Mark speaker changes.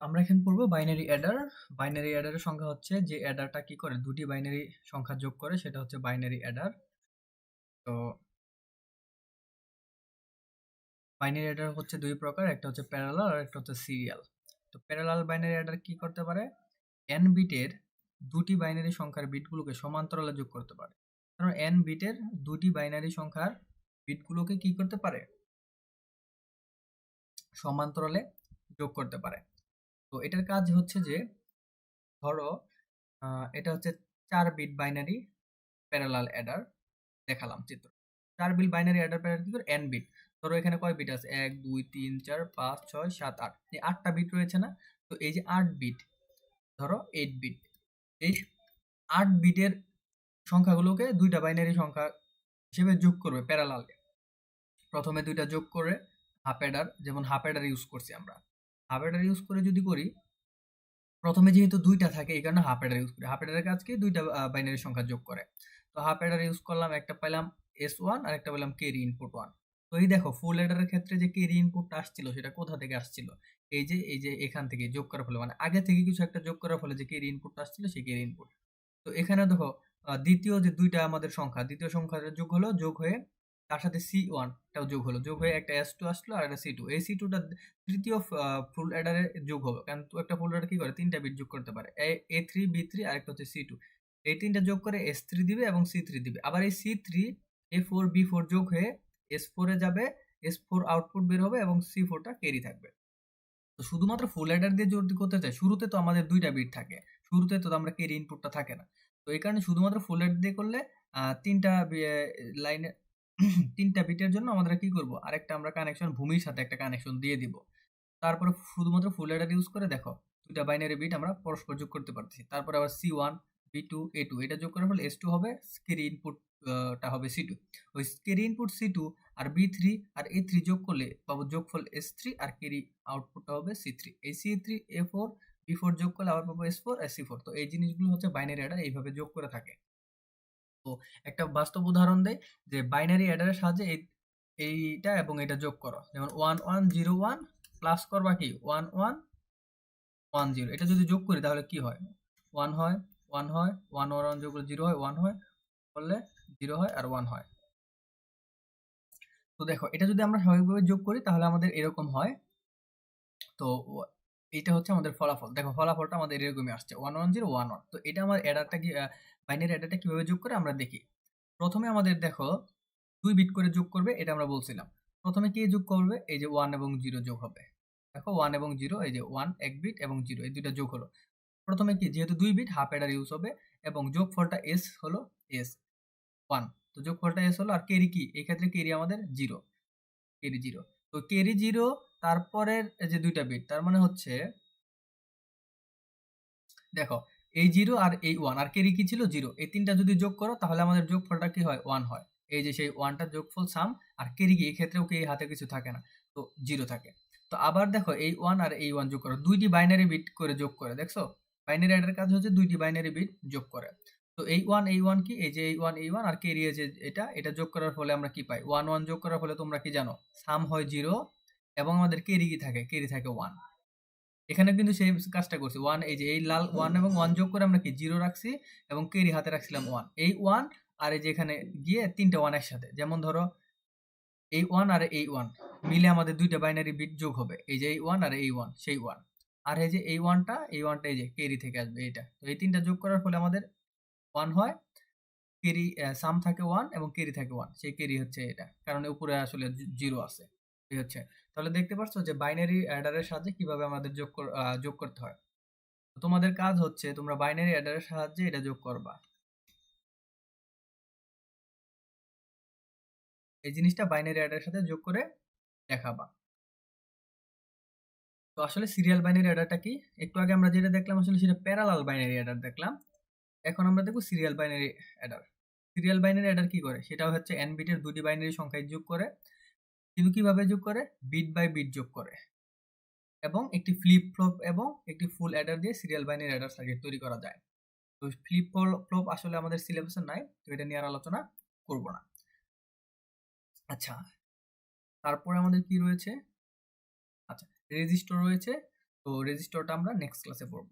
Speaker 1: আমরা এখানে পড়বো বাইনারি অ্যাডার। বাইনারি অ্যাডারের সংখ্যা হচ্ছে যে অ্যাডারটা কি করে দুটি বাইনারি সংখ্যা যোগ করে সেটা হচ্ছে বাইনারি অ্যাডার। তো বাইনারি অ্যাডার হচ্ছে দুই প্রকার, একটা হচ্ছে প্যারালাল আর একটা হচ্ছে সিরিয়াল। তো প্যারালাল বাইনারি অ্যাডার কি করতে পারে, n বিটের দুটি বাইনারি সংখ্যার বিটগুলোকে সমান্তরালে যোগ করতে পারে। কারণ n বিটের দুটি বাইনারি সংখ্যার বিটগুলোকে কি করতে পারে, সমান্তরালে যোগ করতে পারে। তো এটার কাজ হচ্ছে যে ধরো এটা হচ্ছে 4 বিট বাইনারি প্যারালাল অ্যাডার, দেখালাম চিত্র। 4 বিট বাইনারি অ্যাডার প্যারালাল কি করে, n বিট। ধরো এখানে কয় বিট আছে, 1 2 3 4 5 6 7 8, এই 8টা বিট রয়েছে না। তো এই যে 8 বিট, ধরো 8 বিট, এই 8 বিটের সংখ্যাগুলোকে দুইটা বাইনারি সংখ্যা হিসেবে যোগ করবে প্যারালালে। প্রথমে দুইটা যোগ করে হাফ অ্যাডার, যেমন হাফ অ্যাডার ইউজ করছি আমরা। হাফ অ্যাডার ইউজ করে যদি করি, প্রথমে যেহেতু দুইটা থাকে এই কারণে হাফ অ্যাডার ইউজ করি। হাফ অ্যাডারের কাজ কি, দুইটা বাইনারি সংখ্যা যোগ করে। তো হাফ অ্যাডার ইউজ করলাম, একটা পেলাম S1 আর একটা পেলাম ক্যারি ইনপুট 1। তো এই দেখো ফুল অ্যাডারের ক্ষেত্রে যে ক্যারি ইনপুটটা আসছিল সেটা কোথা থেকে আসছিল, এই যে এখান থেকে যোগ করার ফলে, মানে আগে থেকে কিছু একটা যোগ করার ফলে যে ক্যারি ইনপুটটা আসছিল সেই ক্যারি ইনপুট। তো এখানে দেখো দ্বিতীয় যে দুইটা আমাদের সংখ্যা, দ্বিতীয় সংখ্যাটা যোগ হলো, যোগ হয়ে তার সাথে C1 টাও যোগ হলো, যোগ হয়ে একটা S2 আসলো আর একটা C2। এই C2টা তৃতীয় ফুল অ্যাডারে যোগ হবে, কারণ তো একটা ফুল অ্যাডার কি করে তিনটা বিট যোগ করতে পারে, A3 B3 আর একটা হচ্ছে C2। এই তিনটা যোগ করে S3 দিবে এবং C3 দিবে। আবার এই C3 A4 B4 যোগ হয়ে S4 এ যাবে, S4 আউটপুট বের হবে এবং C4টা ক্যারি থাকবে। তো শুধুমাত্র ফুল অ্যাডার দিয়ে যদি করতে চাই, শুরুতে তো আমাদের দুইটা বিট থাকে, শুরুতে তো আমরা ক্যারি ইনপুটটা থাকে না। তো এই কারণে শুধুমাত্র ফুল অ্যাডার দিয়ে করলে তিনটা লাইনে তিনটা বিটের জন্য আমাদের কি করব, আরেকটা আমরা কানেকশন ভূমির সাথে একটা কানেকশন দিয়ে দিব। তারপরে শুধুমাত্র ফুল অ্যাডার ইউজ করে দেখো দুইটা বাইনারি বিট আমরা পরস্পর যোগ করতে পারতেছি। তারপরে আবার C1 B2 A2 এটা যোগ করার ফলে S2 হবে, ক্যারি ইনপুট টা হবে C2। ওই ক্যারি ইনপুট C2 আর B3 আর A3 যোগ করলে পাবো যোগফল S3 আর ক্যারি আউটপুটটা হবে C3। এই C3 A4 B4 যোগ করলে আবার পাবো S4 আর C4। তো এই জিনিসগুলো হচ্ছে বাইনারি অ্যাডার এইভাবে যোগ করে থাকে। তো একটা বাস্তব উদাহরণ দেই, যে বাইনারি অ্যাডারের সাহায্যে এইটা এবং এটা যোগ করো, যেমন 1101 প্লাস করবা কি 1110, এটা যদি যোগ করি তাহলে কি হয়, 1 হয়, 1 হয়, 1 আর 1 যোগ করলে 0 হয়, 1 হয়, করলে 0 হয় আর 1 হয়। তো দেখো এটা যদি আমরা স্বাভাবিকভাবে যোগ করি তাহলে আমাদের এরকম হয়। তো এইটা হচ্ছে আমাদের ফলাফল। দেখো ফলাফলটা আমাদের এরকমই আসছে 11011। তো এটা আমার অ্যাডারটা কি, বাইনারি অ্যাডারটা কিভাবে যোগ করে আমরা দেখি। প্রথমে আমাদের দেখো 2 বিট করে যোগ করবে, এটা আমরা বলছিলাম। প্রথমে কি যোগ করবে, এই যে 1 এবং 0 যোগ হবে। দেখো 1 এবং 0, এই যে 1 এক বিট এবং 0 এই দুইটা যোগ হলো। প্রথমে কি, যেহেতু 2 বিট হাফ অ্যাডার ইউজ হবে এবং যোগফলটা S হলো S 1। তো যোগফলটা S হলো, আর ক্যারি কি, এই ক্ষেত্রে ক্যারি আমাদের 0, ক্যারি 0। তো ক্যারি 0 তারপরের যে দুইটা বিট, তার মানে হচ্ছে দেখো এই 0 আর এই 1 আর ক্যারি কি ছিল 0, এই তিনটা যদি যোগ করো তাহলে আমাদের যোগফলটা কি হয় 1 হয়। এই যে সেই 1টার যোগফল সাম, আর ক্যারি কি, এই ক্ষেত্রেও কি হাতে কিছু থাকে না, তো 0 থাকে। তো আবার দেখো এই 1 আর এই 1 যোগ করো, দুইটি বাইনারি বিট করে যোগ করে, দেখছো বাইনারি অ্যাডার কাজ হচ্ছে দুইটি বাইনারি বিট যোগ করে। তো এই 1 কি, এই যে এই 1 আর ক্যারি যে এটা যোগ করার ফলে আমরা কি পাই, 1 1 যোগ করার ফলে তোমরা কি জানো, সাম হয় 0 এবং আমাদের ক্যারি কি থাকে, ক্যারি থাকে 1। এখানে কিন্তু সেই কাজটা করছি, 1 এই যে এই লাল 1 এবং 1 যোগ করে আমরা কি 0 রাখছি এবং ক্যারি হাতে রাখছিলাম 1। এই 1 আর এই যে এখানে গিয়ে তিনটা 1 একসাথে, যেমন ধরো এই 1 আর এই 1 মিলে আমাদের দুইটা বাইনারি বিট যোগ হবে, এই যে এই 1 আর এই 1 সেই 1। আর এই যে এই 1টা এই যে ক্যারি থেকে আসবে এইটা। তো এই তিনটা যোগ করার ফলে আমাদের 1 হয়, ক্যারি সাম থাকে 1 এবং ক্যারি থাকে 1, সেই ক্যারি হচ্ছে এটা, কারণ উপরে আসলে 0 আছে। এই হচ্ছে, তাহলে দেখতে পাচ্ছ যে বাইনারি অ্যাডারের সাহায্যে কিভাবে আমাদের যোগ করতে হয়। তো তোমাদের কাজ হচ্ছে তোমরা বাইনারি অ্যাডারের সাহায্যে এটা যোগ করবা, এই জিনিসটা বাইনারি অ্যাডারের সাথে যোগ করে দেখাবা। তো আসলে সিরিয়াল বাইনারি অ্যাডারটা কি, একটু আগে আমরা যেটা দেখলাম আসলে সেটা প্যারালাল বাইনারি অ্যাডার দেখলাম। এখন আমরা দেখব serial binary Eder. Serial binary Eder কি করে, সেটা হচ্ছে n বিটের দুটি বাইনারি সংখ্যায় যোগ করে। কিন্তু কিভাবে যোগ করে, বিট বাই বিট যোগ করে, এবং একটি ফ্লিপ ফ্লপ এবং একটি ফুল অ্যাডার দিয়ে সিরিয়াল বাইনারি অ্যাডার সার্কিট তৈরি করা যায়। তো ফ্লিপ ফ্লপ আসলে আমাদের সিলেবাসে নাই, তো এটা নিয়ে আর আলোচনা করব না। আচ্ছা, তারপরে আমাদের কি রয়েছে, আচ্ছা রেজিস্টার রয়েছে। তো রেজিস্টারটা আমরা নেক্সট ক্লাসে পড়ব।